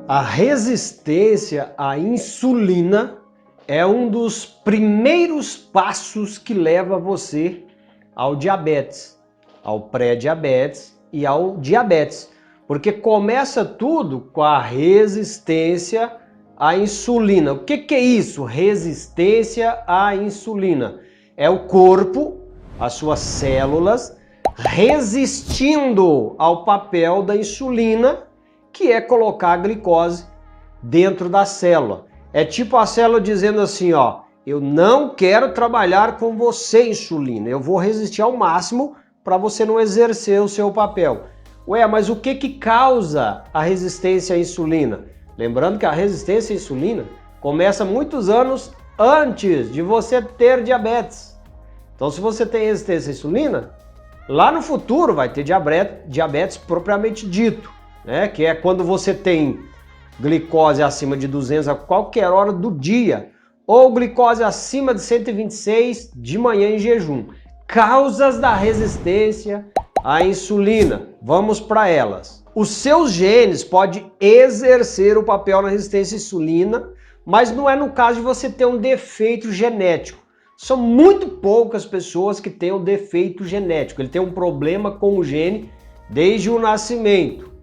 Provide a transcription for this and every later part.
A resistência à insulina é um dos primeiros passos que leva você ao diabetes, ao pré-diabetes e ao diabetes, porque começa tudo com a resistência à insulina. O que é isso? Resistência à insulina. É o corpo, as suas células, resistindo ao papel da insulina, que é colocar a glicose dentro da célula. É tipo a célula dizendo assim, ó, eu não quero trabalhar com você, insulina, eu vou resistir ao máximo para você não exercer o seu papel. Ué, mas o que causa a resistência à insulina? Lembrando que a resistência à insulina começa muitos anos antes de você ter diabetes. Então, se você tem resistência à insulina, lá no futuro vai ter diabetes propriamente dito, né? Que é quando você tem glicose acima de 200 a qualquer hora do dia, ou glicose acima de 126 de manhã em jejum. Causas da resistência à insulina. Vamos para elas. Os seus genes podem exercer o papel na resistência à insulina, mas não é no caso de você ter um defeito genético. São muito poucas pessoas que têm um defeito genético. Ele tem um problema com o gene desde o nascimento.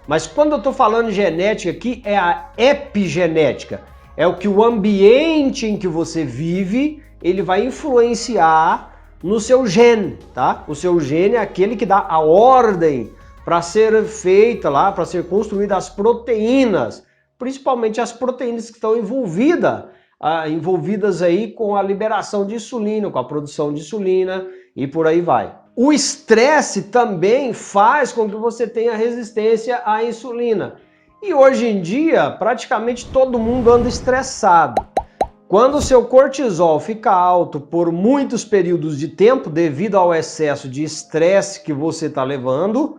Mas quando eu estou falando de genética aqui, é a epigenética. É o que o ambiente em que você vive, ele vai influenciar no seu gene, tá? O seu gene é aquele que dá a ordem para ser feita lá, para ser construída as proteínas, principalmente as proteínas que estão envolvidas aí com a liberação de insulina, com a produção de insulina e por aí vai. O estresse também faz com que você tenha resistência à insulina. E hoje em dia, praticamente todo mundo anda estressado. Quando o seu cortisol fica alto por muitos períodos de tempo, devido ao excesso de estresse que você está levando,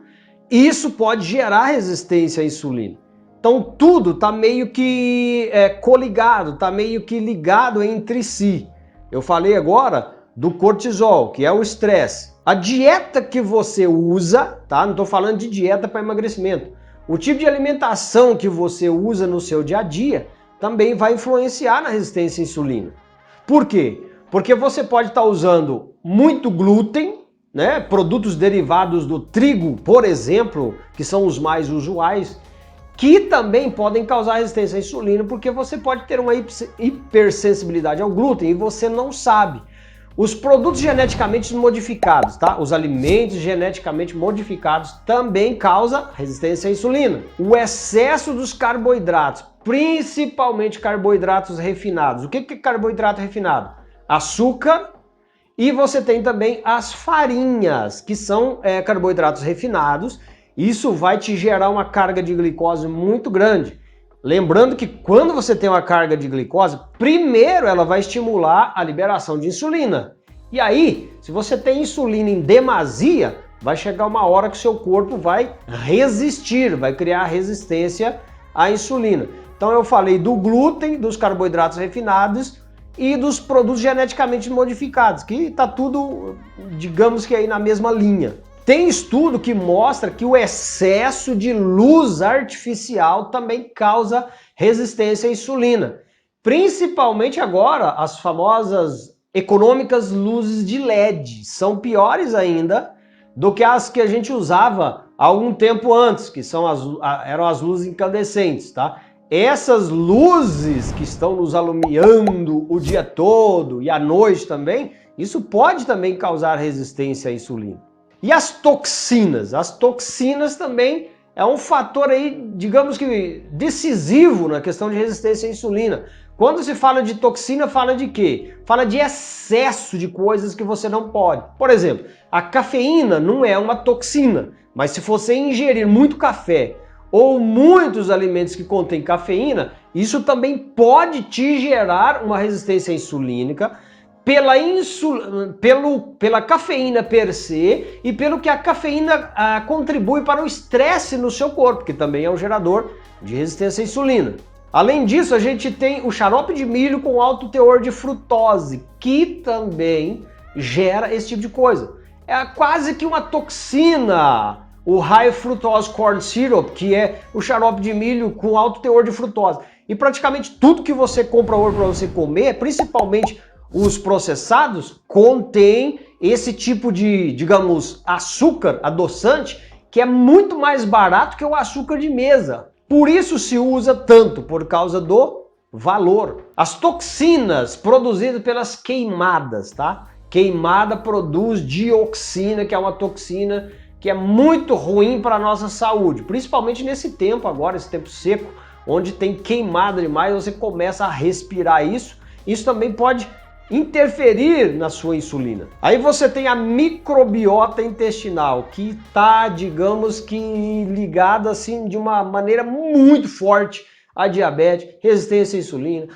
isso pode gerar resistência à insulina. Então tudo está meio que coligado, está meio que ligado entre si. Eu falei agora do cortisol, que é o estresse. A dieta que você usa, tá? Não estou falando de dieta para emagrecimento. O tipo de alimentação que você usa no seu dia a dia também vai influenciar na resistência à insulina. Por quê? Porque você pode estar usando muito glúten, né? Produtos derivados do trigo, por exemplo, que são os mais usuais, que também podem causar resistência à insulina, porque você pode ter uma hipersensibilidade ao glúten e você não sabe. Os produtos geneticamente modificados, tá? Os alimentos geneticamente modificados também causam resistência à insulina. O excesso dos carboidratos, principalmente carboidratos refinados. O que é carboidrato refinado? Açúcar, e você tem também as farinhas, que são carboidratos refinados. Isso vai te gerar uma carga de glicose muito grande. Lembrando que quando você tem uma carga de glicose, primeiro ela vai estimular a liberação de insulina. E aí, se você tem insulina em demasia, vai chegar uma hora que o seu corpo vai resistir, vai criar resistência à insulina. Então eu falei do glúten, dos carboidratos refinados e dos produtos geneticamente modificados, que está tudo, digamos que aí na mesma linha. Tem estudo que mostra que o excesso de luz artificial também causa resistência à insulina. Principalmente agora, as famosas econômicas luzes de LED são piores ainda do que as que a gente usava há algum tempo antes, que eram as luzes incandescentes, tá? Essas luzes que estão nos alumiando o dia todo e à noite também, isso pode também causar resistência à insulina. E as toxinas? As toxinas também é um fator aí, digamos que decisivo na questão de resistência à insulina. Quando se fala de toxina, fala de quê? Fala de excesso de coisas que você não pode. Por exemplo, a cafeína não é uma toxina, mas se você ingerir muito café ou muitos alimentos que contêm cafeína, isso também pode te gerar uma resistência insulínica, pela cafeína per se e pelo que a cafeína contribui para o estresse no seu corpo, que também é um gerador de resistência à insulina. Além disso, a gente tem o xarope de milho com alto teor de frutose, que também gera esse tipo de coisa. É quase que uma toxina, o High Fructose Corn Syrup, que é o xarope de milho com alto teor de frutose. E praticamente tudo que você compra hoje para você comer, principalmente os processados, contém esse tipo de, digamos, açúcar adoçante, que é muito mais barato que o açúcar de mesa. Por isso se usa tanto, por causa do valor. As toxinas produzidas pelas queimadas, tá? Queimada produz dioxina, que é uma toxina que é muito ruim para a nossa saúde, principalmente nesse tempo agora, esse tempo seco, onde tem queimada demais, você começa a respirar isso. Isso também pode interferir na sua insulina. Aí você tem a microbiota intestinal, que está, digamos que, ligada assim de uma maneira muito forte à diabetes, resistência à insulina,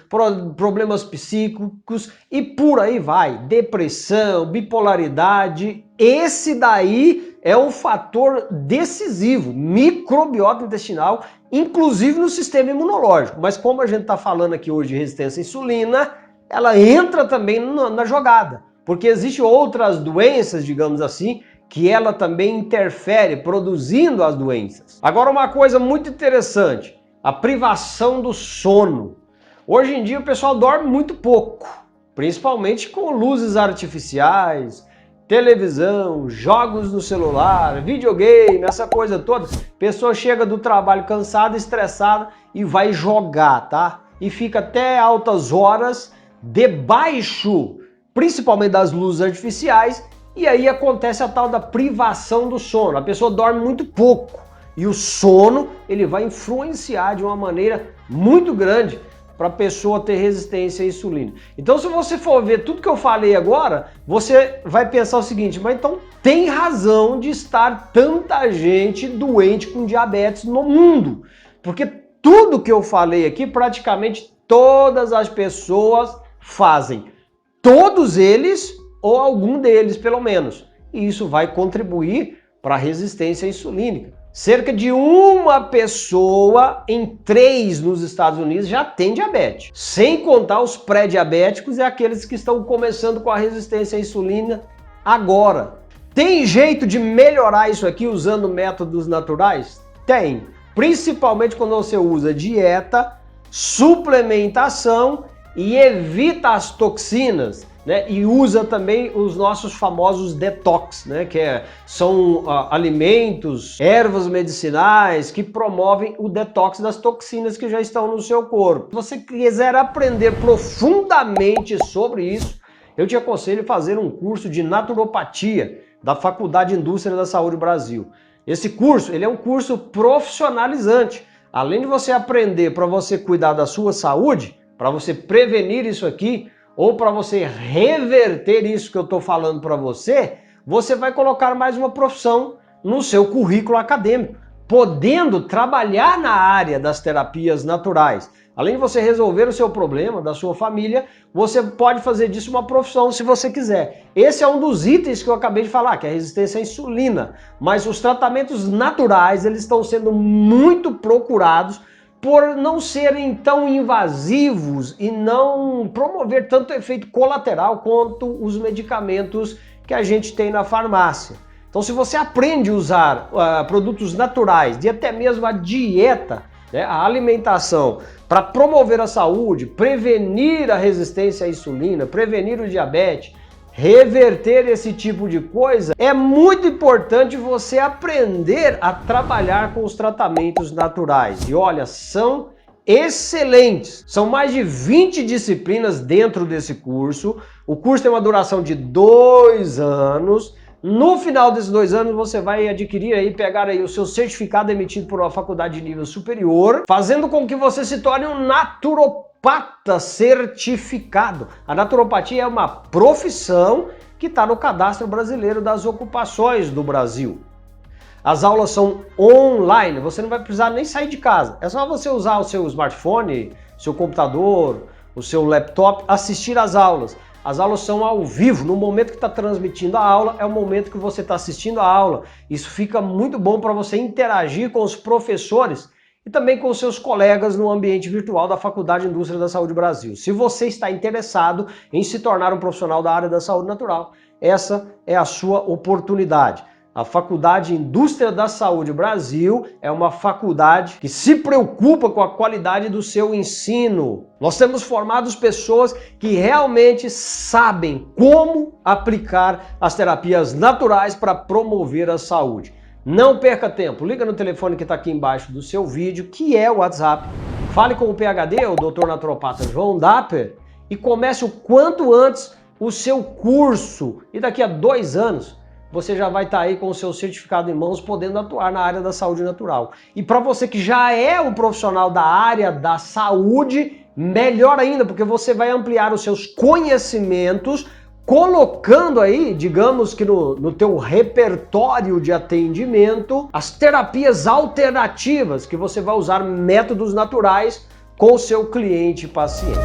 problemas psíquicos e por aí vai. Depressão, bipolaridade, esse daí é um fator decisivo, microbiota intestinal, inclusive no sistema imunológico. Mas como a gente está falando aqui hoje de resistência à insulina, ela entra também na jogada, porque existem outras doenças, digamos assim, que ela também interfere, produzindo as doenças. Agora, uma coisa muito interessante, a privação do sono. Hoje em dia o pessoal dorme muito pouco, principalmente com luzes artificiais, televisão, jogos no celular, videogame, essa coisa toda. A pessoa chega do trabalho cansada, estressada e vai jogar, tá? E fica até altas horas debaixo, principalmente das luzes artificiais, e aí acontece a tal da privação do sono. A pessoa dorme muito pouco e o sono ele vai influenciar de uma maneira muito grande para a pessoa ter resistência à insulina. Então, se você for ver tudo que eu falei agora, você vai pensar o seguinte, mas então tem razão de estar tanta gente doente com diabetes no mundo, porque tudo que eu falei aqui, praticamente todas as pessoas fazem, todos eles ou algum deles pelo menos, e isso vai contribuir para a resistência insulínica. Cerca de uma pessoa em 3 nos Estados Unidos já tem diabetes, sem contar os pré-diabéticos e aqueles que estão começando com a resistência à insulina agora. Tem jeito de melhorar isso aqui usando métodos naturais? Tem, principalmente quando você usa dieta, suplementação e evita as toxinas, né? E usa também os nossos famosos detox, né? São alimentos, ervas medicinais que promovem o detox das toxinas que já estão no seu corpo. Se você quiser aprender profundamente sobre isso, eu te aconselho a fazer um curso de naturopatia da Faculdade de Indústria da Saúde Brasil. Esse curso, ele é um curso profissionalizante. Além de você aprender para você cuidar da sua saúde, para você prevenir isso aqui, ou para você reverter isso que eu estou falando para você, você vai colocar mais uma profissão no seu currículo acadêmico, podendo trabalhar na área das terapias naturais. Além de você resolver o seu problema, da sua família, você pode fazer disso uma profissão se você quiser. Esse é um dos itens que eu acabei de falar, que é a resistência à insulina. Mas os tratamentos naturais, eles estão sendo muito procurados por não serem tão invasivos e não promover tanto efeito colateral quanto os medicamentos que a gente tem na farmácia. Então, se você aprende a usar produtos naturais e até mesmo a dieta, né, a alimentação, para promover a saúde, prevenir a resistência à insulina, prevenir o diabetes, reverter esse tipo de coisa, é muito importante você aprender a trabalhar com os tratamentos naturais. E olha, são excelentes. São mais de 20 disciplinas dentro desse curso. O curso tem uma duração de 2 anos. No final desses 2 anos, você vai adquirir aí, pegar aí o seu certificado emitido por uma faculdade de nível superior, fazendo com que você se torne um naturopata certificado. A naturopatia é uma profissão que está no Cadastro Brasileiro das Ocupações do Brasil. As aulas são online, você não vai precisar nem sair de casa. É só você usar o seu smartphone, seu computador, o seu laptop, assistir às aulas. As aulas são ao vivo, no momento que está transmitindo a aula, é o momento que você está assistindo a aula. Isso fica muito bom para você interagir com os professores e também com os seus colegas no ambiente virtual da Faculdade de Indústria da Saúde Brasil. Se você está interessado em se tornar um profissional da área da saúde natural, essa é a sua oportunidade. A Faculdade Indústria da Saúde Brasil é uma faculdade que se preocupa com a qualidade do seu ensino. Nós temos formado pessoas que realmente sabem como aplicar as terapias naturais para promover a saúde. Não perca tempo, liga no telefone que está aqui embaixo do seu vídeo, que é o WhatsApp. Fale com o PhD, o Dr. Naturopata João Dapper, e comece o quanto antes o seu curso. E daqui a 2 anos, você já vai estar aí com o seu certificado em mãos, podendo atuar na área da saúde natural. E para você que já é um profissional da área da saúde, melhor ainda, porque você vai ampliar os seus conhecimentos, colocando aí, digamos que no teu repertório de atendimento, as terapias alternativas que você vai usar métodos naturais com o seu cliente e paciente.